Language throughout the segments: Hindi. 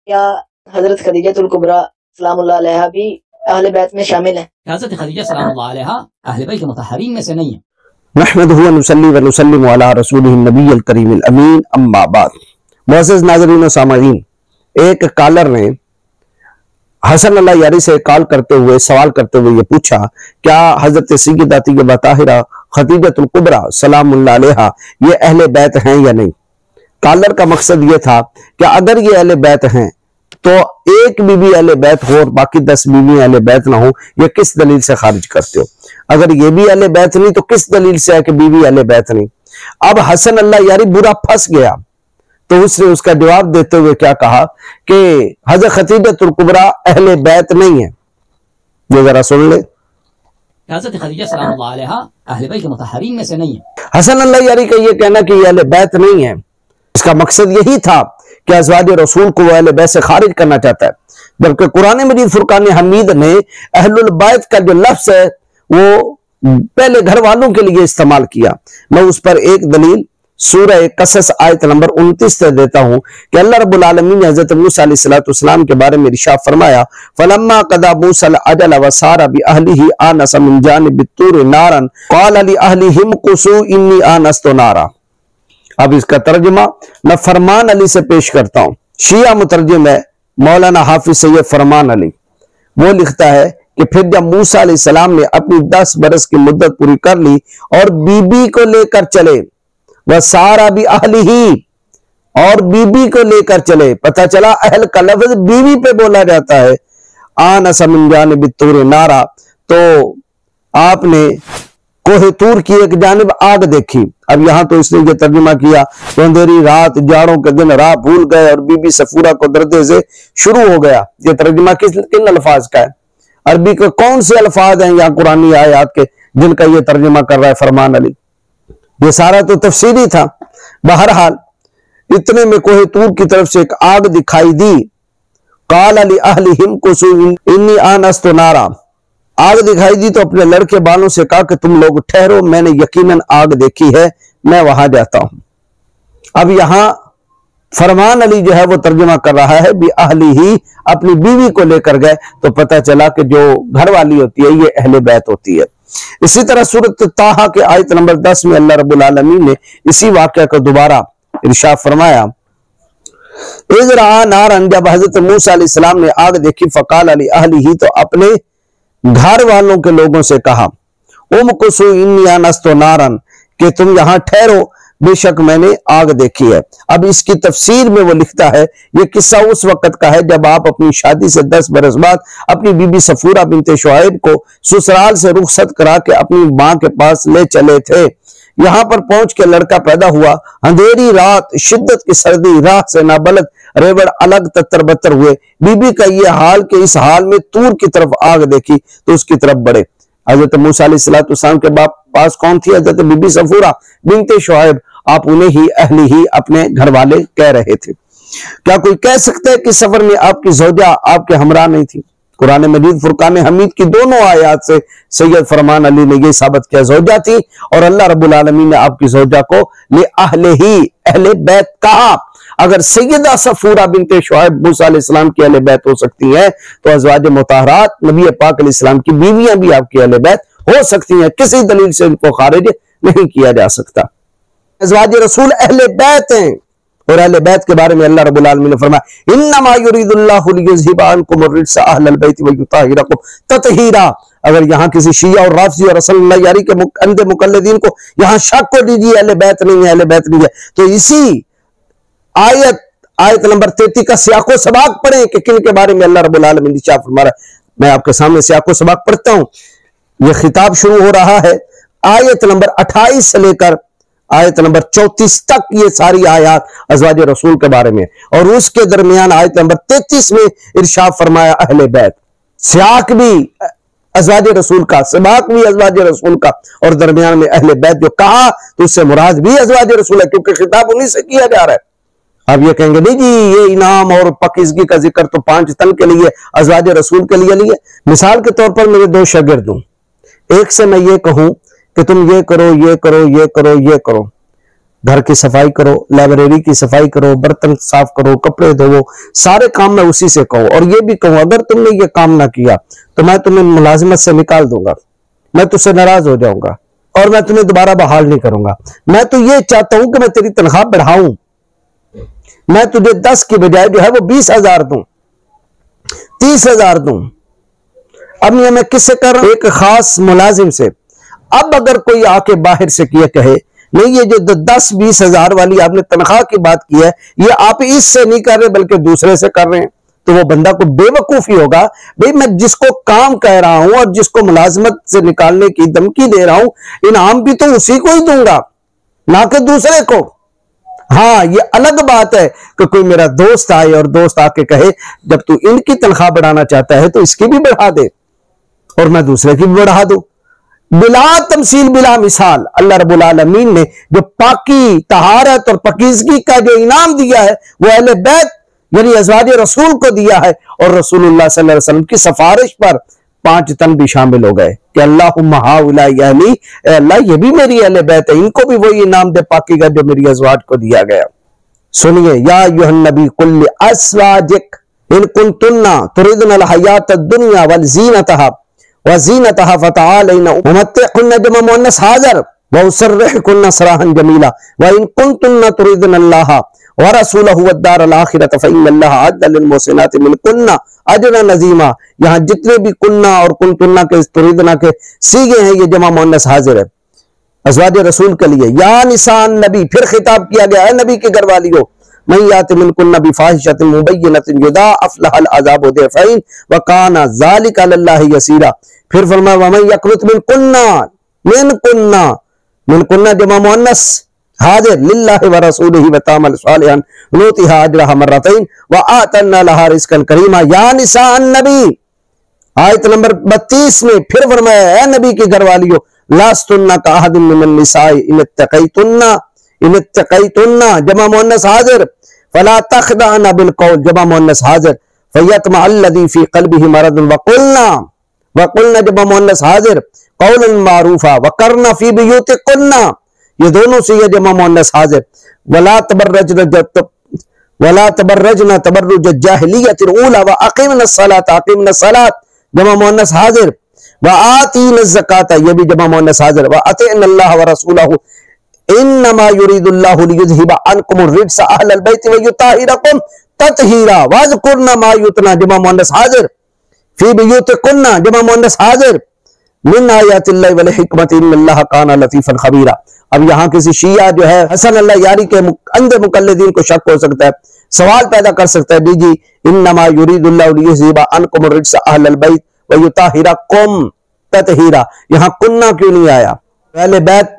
क्या हजरत खदीजतुल कुबरा सलामुल्लाह अलैहा भी अहले बैत में शामिल है? हजरत खदीजा सलामुल्लाह अलैहा अहले बैत के मुतहहरीन में से नहीं है। नहमदुहु व नुसल्ली व नुसल्लिमु अला रसूलिहिन नबिय्यिल करीमिल अमीन, अम्मा बाद। मुअज़्ज़ज़ नाज़रीन व सामईन, एक कॉलर ने हसन अल्लाह यारी से कॉल करते हुए सवाल करते हुए ये पूछा, क्या हजरत सय्यदा तय्यबा ताहिरा खदीजतुल कुबरा सलामुल्लाह अलैहा ये अहले बैत हैं या नहीं। कॉलर का मकसद ये था कि अगर ये अहले बैत हैं तो एक बीबी अहले बैत हो और बाकी 10 बीवी अहले बैत ना हो, ये किस दलील से खारिज करते हो? अगर ये भी अहले बैत नहीं तो किस दलील से है कि बीवी अहले बैत नहीं? अब हसन अल्लाह यारी बुरा फंस गया, तो उसने उसका जवाब देते हुए क्या कहा कि हजरत खदीजतुल कुबरा अहले बैत नहीं है। ये जरा सुन ले। हजरत खदीजा सलामुल्लाह अलैहा अहले बैत के मुतहहरीन में से नहीं है। हसन अल्लाह यारी का ये कहना कि ये अहले बैत नहीं है, इसका मकसद यही था कि अज़वाज रसूल को वह अहले बैत से खारिज करना चाहता है, जबकि कुरान मजीद फुरकान हमीद ने अहलुल बैत का जो लफ्ज है वो पहले घर वालों के लिए इस्तेमाल किया। मैं उस पर एक दलील सूरह कसस आयत नंबर 29 से देता हूं कि अल्लाह रब्बुल आलमीन ने हज़रत मूसा अलैहिस्सलाम के बारे में इरशाद फरमाया, फलम्मा कदा मूसा अजल व सारा बि अहलिही आनस मिन जानिबि तूर नारन क़ाल लि अहलिहिम कुसू इन्नी आनस्तु नारा। अब इसका तर्जुमा मैं फरमान अली से पेश करता हूं। शिया मुतरजिम है मौलाना हाफिज सैयद फरमान अली। वो लिखता है कि फिर जब मूसा अलैहिस्सलाम ने अपनी 10 बरस की मुद्दत पूरी कर ली और बीबी को लेकर चले, वह सारा भी अहली ही और बीबी को लेकर चले, पता चला अहल का लफ्ज बीवी पे बोला जाता है। आनस मिन जानिबि तूर नारा, तो आपने कोहे तूर की एक जानिब आग देखी। अब यहां तो इसने ये तर्जुमा किया तो अंधेरी रात जाड़ों के दिन राह भूल गए और बीबी सफूरा को दर्दे से शुरू हो गया। ये तर्जुमा किन अल्फाज का है? अरबी के कौन से अल्फाज हैं यहाँ कुरानी आयात के जिनका ये तर्जुमा कर रहा है फरमान अली? ये सारा तो तफसीरी था। बहरहाल इतने में कोहे तूर की तरफ से एक आग दिखाई दी। काल अली अहलिहिम कुसू इन्नी आनस्तु नारा, आग दिखाई दी तो अपने लड़के बालों से कहा कि तुम लोग ठहरो, मैंने यकीनन आग देखी है, मैं वहां जाता हूं। अब यहां फरमान अली जो है वो तर्जुमा कर रहा है भी अहली ही, अपनी बीवी को लेकर गए, तो पता चला कि जो घर वाली होती है ये अहले बैत होती है। इसी तरह सूरत ताहा के आयत नंबर 10 में अल्लाह रब्बुल आलमीन ने इसी वाकया को दोबारा इरशाद फरमाया, इज़ रआ नारन, जब हजरत मूसा अलैहिस्सलाम ने आग देखी, फकाल अली अहली ही, तो अपने घर वालों के लोगों से कहा, उमकुसू इन्नी आनस्तु नारन, कि तुम यहां ठहरो, बेशक मैंने आग देखी है। अब इसकी तफसीर में वो लिखता है, ये किस्सा उस वक्त का है जब आप अपनी शादी से 10 बरस बाद अपनी बीबी सफूरा बिनते शुआइब को ससुराल से रुखसत करा के अपनी मां के पास ले चले थे। यहां पर पहुंच के लड़का पैदा हुआ। अंधेरी रात, शिद्दत की सर्दी, राह से नाबलद रेवड़ अलग तत्तर बत्तर हुए। बीबी का ये हाल कि इस हाल में तूर की तरफ आग देखी तो उसकी तरफ बढ़े। हजरत मूसा अलैहिस्सलाम के पास कौन थी? हजरत बीबी सफूरा बिनते शुआइब। आप उन्हें ही अहली ही अपने घर वाले कह रहे थे। क्या कोई कह सकता है कि सफर में आपकी ज़ौजा आपके हमरा नहीं थी? कुरान मजीद फुरकान हमीद की दोनों आयात से सैयद फरमान अली ने यह साबित किया ज़ौजा थी, और अल्लाह रब्बुल आलमीन ने आपकी ज़ौजा को ले अहले ही, अहले बैत कहा। अगर सैयदा सफूरा बिनते शुआइब मूसा अलैहिस्सलाम की अहले बैत हो सकती है तो अज़वाज मुतहहरात नबी पाक अलैहिस्सलाम की बीवियां भी आपकी अहले बैत हो सकती हैं। किसी दलील से इनको खारिज नहीं किया जा सकता। अज़वाज रसूल अहले बैत हैं, और अहले बैत के बारे में अल्लाह रब्बुल आलमीन ने फरमाया, इन्नमा युरीदुल्लाहु लियुज़हिबा अन्कुम अर्रिज्सा अहलल बैति व युताहिरकुम तत्हीरा। अगर यहाँ किसी शिया और राफ़िज़ी और रसूलुल्लाह यारी के अंधे मुकल्लिदीन को यहाँ शक को दीजिए अहले बैत नहीं है, अहले बैत नहीं है, तो इसी आयत नंबर 33 का सियाको सबाक पढ़े कि किन के बारे में अल्लाह रब्बुल आलमीन इरशाद फरमा रहा है। मैं आपके सामने सियाको सबाक पढ़ता हूं। यह खिताब शुरू हो रहा है आयत नंबर 28 से लेकर आयत नंबर 34 तक। ये सारी आयत अज़वाज रसूल के बारे में, और उसके दरमियान आयत नंबर 33 में इरशाद फरमाया अहले बैत। सियाक भी अज़वाज रसूल का, सबाक भी अज़वाज रसूल का, और दरमियान में अहले बैत जो कहा तो उससे मुराद भी अज़वाज रसूल है, क्योंकि खिताब उन्हीं से किया जा रहा है। अब ये कहेंगे नहीं जी ये इनाम और पाकीज़गी का जिक्र तो 5 तन के लिए, अज़वाज रसूल के लिए नहीं है। मिसाल के तौर पर मेरे 2 शागिर्द हूं, एक से मैं ये कहूं कि तुम ये करो, ये करो, ये करो, ये करो, घर की सफाई करो, लाइब्रेरी की सफाई करो, बर्तन साफ करो, कपड़े धोवो, सारे काम मैं उसी से कहूँ। और ये भी कहूँ अगर तुमने ये काम ना किया तो मैं तुम्हें मुलाजिमत से निकाल दूंगा, मैं तुझसे नाराज हो जाऊंगा और मैं तुम्हें दोबारा बहाल नहीं करूंगा। मैं तो ये चाहता हूं कि मैं तेरी तनख्वाह बढ़ाऊं, मैं तुझे 10 की बजाय जो है वो 20,000 दूं, 30,000 दूं। अब ये मैं किससे कर रहा हूं? एक खास मुलाजिम से। अब अगर कोई आके बाहर से किया कहे नहीं ये जो 10-20,000 वाली आपने तनख्वाह की बात की है ये आप इससे नहीं कर रहे बल्कि दूसरे से कर रहे हैं, तो वो बंदा को बेवकूफी होगा। भाई मैं जिसको काम कह रहा हूं और जिसको मुलाजमत से निकालने की धमकी दे रहा हूं इनाम भी तो उसी को ही दूंगा ना कि दूसरे को। हाँ ये अलग बात है कि कोई मेरा दोस्त आए और दोस्त आके कहे जब तू इनकी तनख्वाह बढ़ाना चाहता है तो इसकी भी बढ़ा दे और मैं दूसरे की भी बढ़ा दूं। बिला तमसील बिला मिसाल अल्लाह रब्बुल आलमीन ने जो पाकी तहारत और पाकीज़गी का जो इनाम दिया है वो अहले बैत यानी अज़वाज रसूल को दिया है। और रसूलुल्लाह सल्लल्लाहु अलैहि वसल्लम की सिफारिश पर 5 तन भी शामिल हो गए कि अल्लाहुम्मा हाउलाई अहली, अल्लाह ये भी मेरी अहले बैत है, इनको भी वही इनाम दे पाकी का जो मेरी अज़वाज को दिया गया। सुनिए या अय्युहन नबी कुल अज़वाजिक इन कुंतुन्ना तुरिदुनल हयातद दुनिया वल ज़ीनतहा व ज़ीनतहा फतआलैना उमत्तिकुन्ना जमा मुअन्नस हाज़िर व उसर्रिहुकुन्ना सराहन जमीला व इन कुंतुन्ना तुरिदुनल्लाह व रसूलहु वद्दारल आखिरत फ़इन्नल्लाह अद्दा लिल मुहसिनाति मिनकुन्ना अजरन अज़ीमा। यहां जितने भी कुन्ना और कुंतुन्ना के तुरिदना के सीगे हैं ये जमा मुअन्नस हाज़िर है अज़वाज रसूल के लिए। या निसान नबी, फिर खिताब किया गया है नबी की घरवालियों, मैं याति मिनकुन्ना बिफाहिशतिन मुबय्यनतिन युदाअफ़ लहल अज़ाबु ज़िफ़ैन व काना ज़ालिका अलल्लाहि यसीरा। फिर फरमाया व मन यक़नुत मिनकुन्ना जमा मुअन्नस हाजिर लिल्लाहि व रसूलिहि व तामल सालिहन नुतिहा अजरहा मर्रतैन व आतना लहा रिज़्क़न करीमा। या निसान नबी आयत नंबर 32 में फिर फरमाया है नबी की घरवालियों लास्तुन्ना का अहदुम मिनन निसाई इन इत्तक़ैतुन्ना जमा मुअन्नस हाजिर फला तख़दअना बिल क़ौल जमा मुअन्नस हाजिर फ़यत्मा अल्लज़ी फ़ी क़ल्बिही मरदुन वक़ुलना जमा मुअन्नस हाजिर क़ौलन मारूफ़ा वक़रना फ़ी बुयूतिकुन्ना ये दोनों से ये जमा मुअन्नस हाजिर वला तबर्रजना तबर्रुज जाहिलियतिल ऊला व अक़ीमनस सलात जमा मुअन्नस हाजिर व आतीनज़ ज़काता ये भी जमा मुअन्नस हाजिर व अतिअन्नल्लाह व रसूलहु इन्नमा युरीदुल्लाहु लियुज़हिबा अन्कुमुर रिज्सा अहलल बैति व युताहिरकुम तत्हीरा वज़कुरना मा युतना जमा मुअन्नस हाजिर फी बुयूतिकुन्ना जमा मुअन्नस हाजिर मिन आयातिल्लाहि वल हिकमति इन्नल्लाह काना लतीफन खबीरा। अब यहाँ किसी शिया जो है हसन अल्लाह यारी के अंधे मुकल्लिदीन को शक हो सकता है, सवाल पैदा कर सकता है जी इन्नमा युरीदुल्लाहु लियुज़हिबा अन्कुमुर रिज्सा अहलल बैत व युताहिरकुम तत्हीरा, यहाँ कुन्ना क्यों नहीं आया? अहले बैत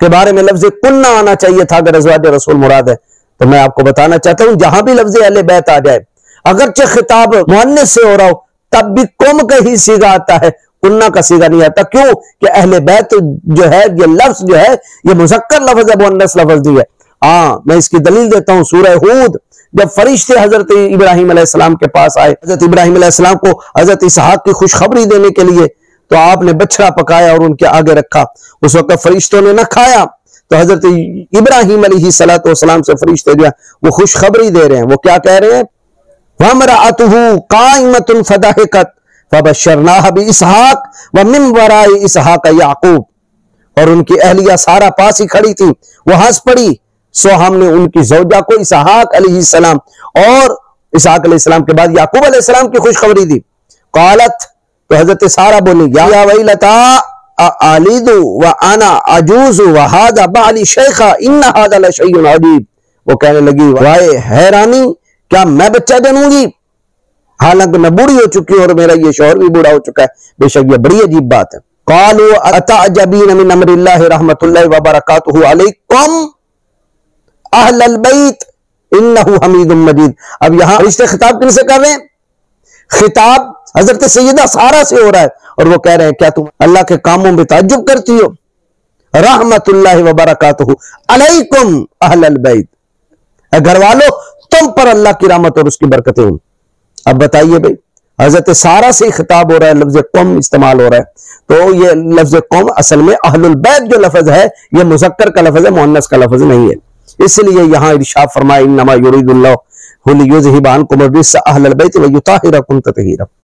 के बारे में लफ्ज़ कुन्ना आना चाहिए था अगर अज़वाज रसूल मुराद है। तो मैं आपको बताना चाहता हूं जहां भी लफ्ज़ अहले बैत आ जाए अगरचे खिताब मुअन्नस से हो रहा हो तब भी कुम का ही सीगा आता है, कुन्ना का सीगा नहीं आता। क्यों कि अहले बैत जो है ये लफ्ज़ जो है ये मुज़क्कर लफ्ज़ है, मुअन्नस लफ्ज़ नहीं है। हाँ मैं इसकी दलील देता हूं सूरह हूद जब फरिश्ते हजरत इब्राहिम अलैहिस्सलाम के पास आए, हजरत इब्राहिम अलैहिस्सलाम को हजरत इसहाक की खुशखबरी देने के लिए, तो आपने बछड़ा पकाया और उनके आगे रखा। उस वक्त फरिश्तों ने न खाया तो हजरत इब्राहिम अलैहिस्सलाम से फरिश्ते जो है वो खुशखबरी दे रहे हैं। वो क्या कह रहे हैं? वमरअतुहु काइमतुन फदहिकत फबशरनाहा बिइसहाक व मिन वराइ इसहाक याकूब। और उनकी अहलिया सारा पास ही खड़ी थी, वो हंस पड़ी। सो हमने उनकी ज़ौजा को इसहाक अलैहिस्सलाम और इसहाक अलैहिस्सलाम के बाद याकूब अलैहिस्सलाम की खुशखबरी दी। कालत तो हजरत सारा बोली या वैलता आलिदु व अना अजूज़ु व हादा बाली शेखा इन्ना हादा लशैउन अजीब। वो कहने लगी वाए हैरानी, क्या मैं बच्चा जनूंगी हालांकि मैं बूढ़ी हो चुकी हूं और मेरा ये शौहर भी बूढ़ा हो चुका है, बेशक ये बड़ी अजीब बात है। कालू अतअजबीन मिन अम्रिल्लाहि रहमतुल्लाहि व बरकातुहु अलैकुम अहलल बैत इन्नहु हमीदुम मजीद। अब यहां रिश्ते खिताब किनसे कर रहे हैं? खिताब हजरत सैयदा सारा से हो रहा है और वो कह रहे हैं क्या तुम अल्लाह के कामों में ताज्जुब करती हो? रहमतुल्लाहि व बरकातुहु अलैकुम अहलल बैत, घर वालों तुम पर अल्लाह की रहमत और उसकी बरकतें हों। अब बताइए भाई हजरत सारा से खिताब हो रहा है, लफ्ज कौम इस्तेमाल हो रहा है। तो ये लफ्ज कौम असल में अहलुल बैत जो लफ्ज है ये मुज़क्कर का लफ्ज है, मुअन्नस का लफ्ज नहीं है। इसलिए यहां इरशाद फरमाया इन्नमा युरीदुल्लाहु लियुज़हिबा अन्कुम अर्रिज्सा अहलल बैत व युताहिरकुम तत्हीरा।